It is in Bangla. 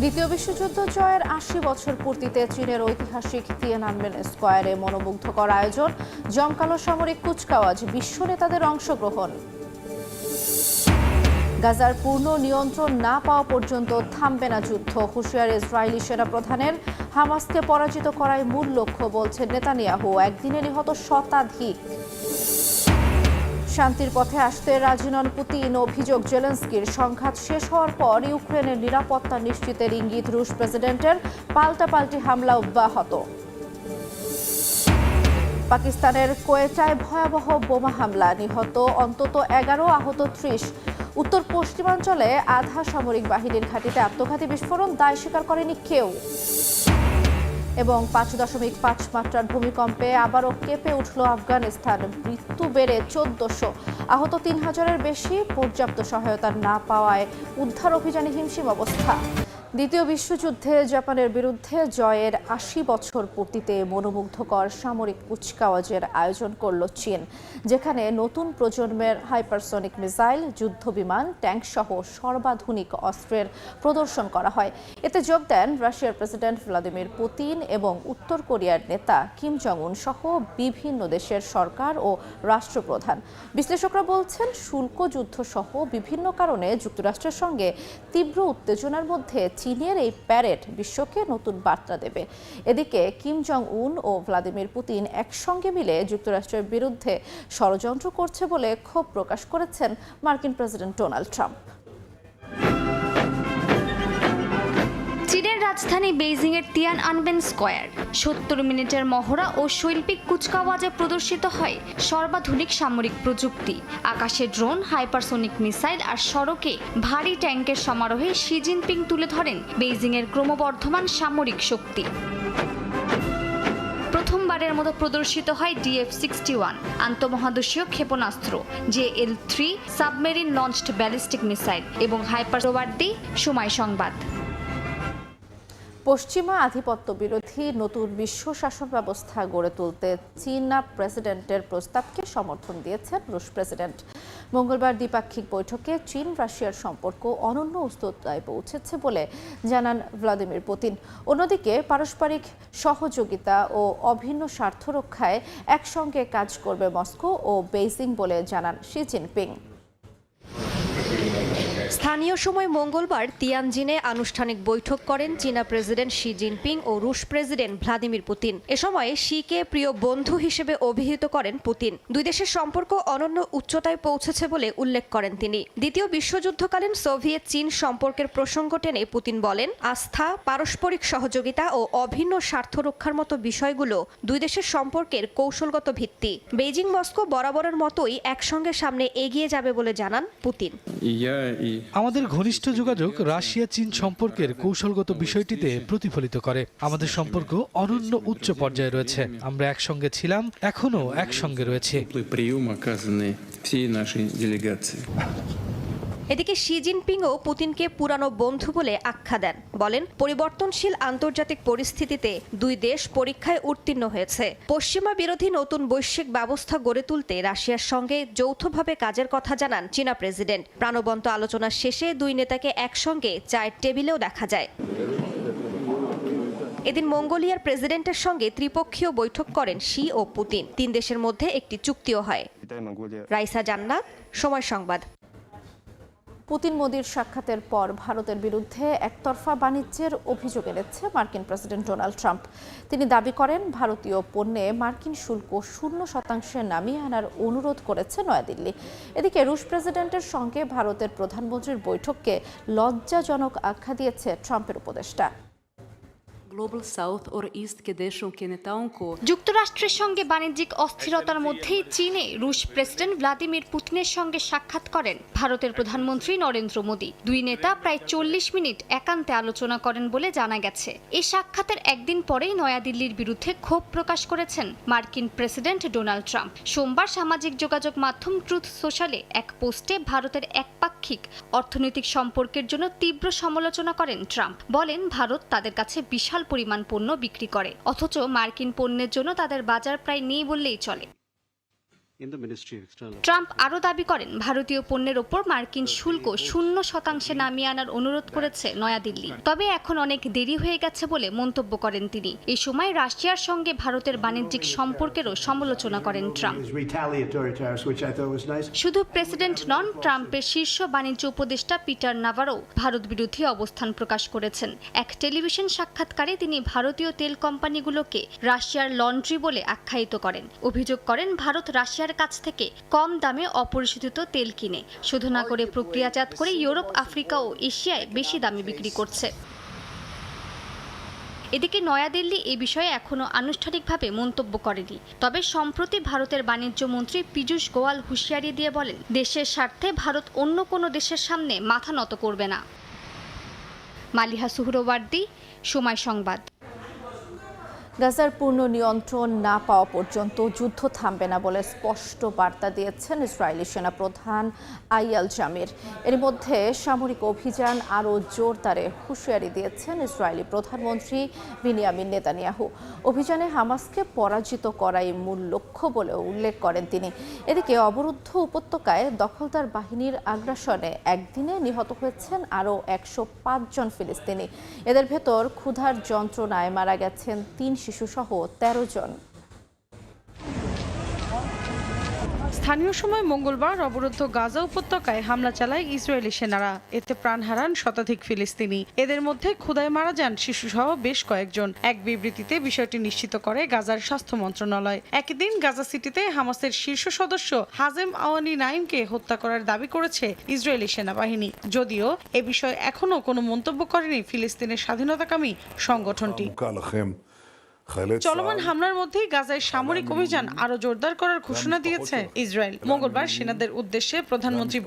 দ্বিতীয় বিশ্বযুদ্ধ জয়ের ৮০ বছর পূর্তিতে চীনের ঐতিহাসিক তিয়ানআনমেন স্কয়ারে মনোমুগ্ধকর আয়োজন, জমকালো সামরিক কুচকাওয়াজ, বিশ্ব নেতাদের অংশগ্রহণ। গাজার পূর্ণ নিয়ন্ত্রণ না পাওয়া পর্যন্ত থামবে না যুদ্ধ, হুঁশিয়ার ইসরায়েলি সেনাপ্রধানের। হামাসকে পরাজিত করাই মূল লক্ষ্য, বলছেন নেতানিয়াহু। একদিনে নিহত শতাধিক। শান্তির পথে আসতে রাজি নন পুতিন, অভিযোগ জেলেনস্কির। সংঘাত শেষ হওয়ার পর ইউক্রেনের নিরাপত্তা নিশ্চিতের ইঙ্গিত রুশ প্রেসিডেন্টের। পাল্টাপাল্টি হামলা অব্যাহত। পাকিস্তানের কোয়েটায় ভয়াবহ বোমা হামলা, নিহত অন্তত ১১, আহত ৩০। উত্তর পশ্চিমাঞ্চলে আধা সামরিক বাহিনীর ঘাঁটিতে আত্মঘাতী বিস্ফোরণ, দায় স্বীকার করেনি কেউ। এবং ৫.৫ মাত্রার ভূমিকম্পে আবারও কেঁপে উঠল আফগানিস্তান, মৃত্যু বেড়ে ১৪০০, আহত ৩,০০০-এর বেশি। পর্যাপ্ত সহায়তা না পাওয়ায় উদ্ধার অভিযানে হিমশিম অবস্থা। দ্বিতীয় বিশ্বযুদ্ধে জাপানের বিরুদ্ধে জয়ের ৮০ বছর পূর্তিতে মনোমুগ্ধকর সামরিক কুচকাওয়াজের আয়োজন করল চীন, যেখানে নতুন প্রজন্মের হাইপারসনিক মিসাইল, যুদ্ধবিমান, ট্যাঙ্কসহ সর্বাধুনিক অস্ত্রের প্রদর্শন করা হয়। এতে যোগ দেন রাশিয়ার প্রেসিডেন্ট ভ্লাদিমির পুতিন এবং উত্তর কোরিয়ার নেতা কিম জং উন সহ বিভিন্ন দেশের সরকার ও রাষ্ট্রপ্রধান। বিশ্লেষকরা বলছেন, শুল্ক যুদ্ধ সহ বিভিন্ন কারণে যুক্তরাষ্ট্রের সঙ্গে তীব্র উত্তেজনার মধ্যে চীনের এই প্যারেড বিশ্বকে নতুন বার্তা দেবে। এদিকে কিম জং উন ও ভ্লাদিমির পুতিন একসঙ্গে মিলে যুক্তরাষ্ট্রের বিরুদ্ধে ষড়যন্ত্র করছে বলে ক্ষোভ প্রকাশ করেছেন মার্কিন প্রেসিডেন্ট ডোনাল্ড ট্রাম্প। চীনের রাজধানী বেইজিং এর তিয়ানআনমেন স্কয়ার ৭০ মিনিটের মহড়া ও শৈল্পিক কুচকাওয়াজে প্রদর্শিত হয় সর্বাধুনিক সামরিক প্রযুক্তি। আকাশে ড্রোন, হাইপারসোনিক মিসাইল আর সড়কে ভারী ট্যাঙ্কের সমারোহে শি জিনপিং তুলে ধরেন বেইজিং এর ক্রমবর্ধমান সামরিক শক্তি। প্রথমবারের মতো প্রদর্শিত হয় DF-61 আন্তঃমহাদেশীয় ক্ষেপণাস্ত্র, JL-3 submarine launched ballistic missile এবং হাইপারসোয়ার্দি। সময় সংবাদ। পশ্চিমা আধিপত্য বিরোধী নতুন বিশ্ব শাসন ব্যবস্থা গড়ে তুলতে চীনা প্রেসিডেন্টের প্রস্তাবকে সমর্থন দিয়েছেন রুশ প্রেসিডেন্ট। মঙ্গলবার দ্বিপাক্ষিক বৈঠকে চীন রাশিয়ার সম্পর্ক অনন্য উচ্চতায় পৌঁছেছে বলে জানান ভ্লাদিমির পুতিন। অন্যদিকে পারস্পরিক সহযোগিতা ও অভিন্ন স্বার্থ রক্ষায় একসঙ্গে কাজ করবে মস্কো ও বেইজিং বলে জানান শি জিনপিং। স্থানীয় সময় মঙ্গলবার তিয়ানজিনে আনুষ্ঠানিক বৈঠক করেন চীনা প্রেসিডেন্ট শি জিনপিং ও রুশ প্রেসিডেন্ট ভ্লাদিমির পুতিন। এ সময় শিকে প্রিয় বন্ধু হিসেবে অভিহিত করেন পুতিন। দুই দেশের সম্পর্ক অনন্য উচ্চতায় পৌঁছেছে বলে উল্লেখ করেন তিনি। দ্বিতীয় বিশ্বযুদ্ধকালীন সোভিয়েত চীন সম্পর্কের প্রসঙ্গ টেনে পুতিন বলেন, আস্থা, পারস্পরিক সহযোগিতা ও অভিন্ন স্বার্থ রক্ষার মতো বিষয়গুলো দুই দেশের সম্পর্কের কৌশলগত ভিত্তি। বেইজিং মস্কো বরাবরের মতোই একসঙ্গে সামনে এগিয়ে যাবে বলে জানান পুতিন। আমাদের ঘনিষ্ঠ যোগাযোগ রাশিয়া চীন সম্পর্কের কৌশলগত বিষয়টিতে প্রতিফলিত করে। আমাদের সম্পর্ক অনন্য উচ্চ পর্যায়ে রয়েছে। আমরা একসঙ্গে ছিলাম, এখনো একসঙ্গে রয়েছে। এদিকে শি জিনপিংও পুতিনকে পুরানো বন্ধু বলে আখ্যা দেন। বলেন, পরিবর্তনশীল আন্তর্জাতিক পরিস্থিতিতে দুই দেশ পরীক্ষায় উত্তীর্ণ হয়েছে। পশ্চিমা বিরোধী নতুন বৈশ্বিক ব্যবস্থা গড়ে তুলতে রাশিয়ার সঙ্গে যৌথভাবে কাজের কথা জানান চীনা প্রেসিডেন্ট। প্রাণবন্ত আলোচনার শেষে দুই নেতাকে একসঙ্গে চায়ের টেবিলেও দেখা যায়। এদিন মঙ্গোলিয়ার প্রেসিডেন্টের সঙ্গে ত্রিপক্ষীয় বৈঠক করেন শি ও পুতিন। তিন দেশের মধ্যে একটি চুক্তিও হয়। রাইসা জান্নাত, সময় সংবাদ। পুতিন মোদির সাক্ষাতের পর ভারতের বিরুদ্ধে একতরফা বাণিজ্যের অভিযোগ এনেছে মার্কিন প্রেসিডেন্ট ডোনাল্ড ট্রাম্প। তিনি দাবি করেন, ভারতীয় পণ্যে মার্কিন শুল্ক 0% নামিয়ে আনার অনুরোধ করেছে নয়াদিল্লি। এদিকে রুশ প্রেসিডেন্টের সঙ্গে ভারতের প্রধানমন্ত্রীর বৈঠককে লজ্জাজনক আখ্যা দিয়েছে ট্রাম্পের উপদেষ্টা। যুক্তরাষ্ট্রের সঙ্গে বাণিজ্যিক অস্থিরতার মধ্যেই চীনে রুশ প্রেসিডেন্ট ভ্লাদিমির পুতিনের সঙ্গে সাক্ষাৎ করেন ভারতের প্রধানমন্ত্রী নরেন্দ্র মোদী। দুই নেতা প্রায় 40 মিনিট একান্তে আলোচনা করেন বলে জানা গেছে। এই সাক্ষাতের একদিন পরেই নয়াদিল্লির বিরুদ্ধে ক্ষোভ প্রকাশ করেছেন মার্কিন প্রেসিডেন্ট ডোনাল্ড ট্রাম্প। সোমবার সামাজিক যোগাযোগ মাধ্যম ট্রুথ সোশ্যালে এক পোস্টে ভারতের একপাক্ষিক অর্থনৈতিক সম্পর্কের জন্য তীব্র সমালোচনা করেন ট্রাম্প। বলেন, ভারত তাদের কাছে বিশাল পরিমাণ পণ্য বিক্রি করে, অথচ মার্কিন পণ্যের জন্য তাদের বাজার প্রায় নেই বললেই চলে। in the Ministry of External Trump আরও দাবি করেন ভারতীয় পণ্যের ওপর মার্কিন শুল্ক 0% নামিয়ে আনার অনুরোধ করেছে নয়াদিল্লি। তবে এখন অনেক দেরি হয়ে গেছে বলে মন্তব্য করেন তিনি। এই সময় রাশিয়ার সঙ্গে ভারতের বাণিজ্যিক সম্পর্কেরও সমালোচনা করেন ট্রাম্প। শুধু প্রেসিডেন্ট নন, ট্রাম্পের শীর্ষ বাণিজ্য উপদেষ্টা পিটার নাভারো ভারত বিরোধী অবস্থান প্রকাশ করেছেন। এক টেলিভিশন সাক্ষাৎকারে তিনি ভারতীয় তেল কোম্পানিগুলোকে রাশিয়ার লন্ড্রি বলে আখ্যায়িত করেন। অভিযোগ করেন ভারত রাশিয়ার কাছ থেকে কম দামে অপরিশোধিত তেল কিনে শোধন না করে প্রক্রিয়াজাত করে ইউরোপ, আফ্রিকা ও এশিয়ায় বেশি দামে বিক্রি করছে। এদিকে নয়াদিল্লি এ বিষয়ে এখনও আনুষ্ঠানিকভাবে মন্তব্য করেনি। তবে সম্প্রতি ভারতের বাণিজ্য মন্ত্রী পীযূষ গোয়াল হুঁশিয়ারি দিয়ে বলেন, দেশের স্বার্থে ভারত অন্য কোনো দেশের সামনে মাথা নত করবে না। মালিহা সুহরওয়ার্দী, সময় সংবাদ। গাজার পূর্ণ নিয়ন্ত্রণ না পাওয়া পর্যন্ত যুদ্ধ থামবে না বলে স্পষ্ট বার্তা দিয়েছেন ইসরায়েলি সেনাপ্রধান আইয়াল জামির। এর মধ্যে সামরিক অভিযান আরও জোরদারে হুঁশিয়ারি দিয়েছেন ইসরায়েলি প্রধানমন্ত্রী বিনিয়ামিন নেতানিয়াহু। অভিযানে হামাসকে পরাজিত করাই মূল লক্ষ্য বলেও উল্লেখ করেন তিনি। এদিকে অবরুদ্ধ উপত্যকায় দখলদার বাহিনীর আগ্রাসনে একদিনে নিহত হয়েছেন আরও 105 জন ফিলিস্তিনি। এদের ভেতর ক্ষুধার যন্ত্রণায় মারা গেছেন 3 শিশুসহ 13 জন। স্থানীয় সময় মঙ্গলবার অবরুদ্ধ গাজা উপত্যকায় হামলা চালায় ইসরায়েলি সেনারা। এতে প্রাণ হারান শতাধিক ফিলিস্তিনি। এদের মধ্যে ক্ষুধায় মারা যান শিশুসহ বেশ কয়েকজন। এক বিবৃতিতে বিষয়টি নিশ্চিত করে গাজার স্বাস্থ্য মন্ত্রণালয়। একই দিন গাজা সিটিতে হামাসের শীর্ষ সদস্য হাজেম আওয়ানি নাইমকে হত্যা করার দাবি করেছে ইসরায়েলি সেনাবাহিনী, যদিও এ বিষয়ে এখনও কোনো মন্তব্য করেনি ফিলিস্তিনের স্বাধীনতাকামী সংগঠনটি। চলমান হামলার মধ্যেই গাজায় সামরিক অভিযান আরো জোরদার করার ঘোষণা দিয়েছে ইসরায়েল। মঙ্গলবার সেনাদের উদ্দেশ্যে প্রধানমন্ত্রী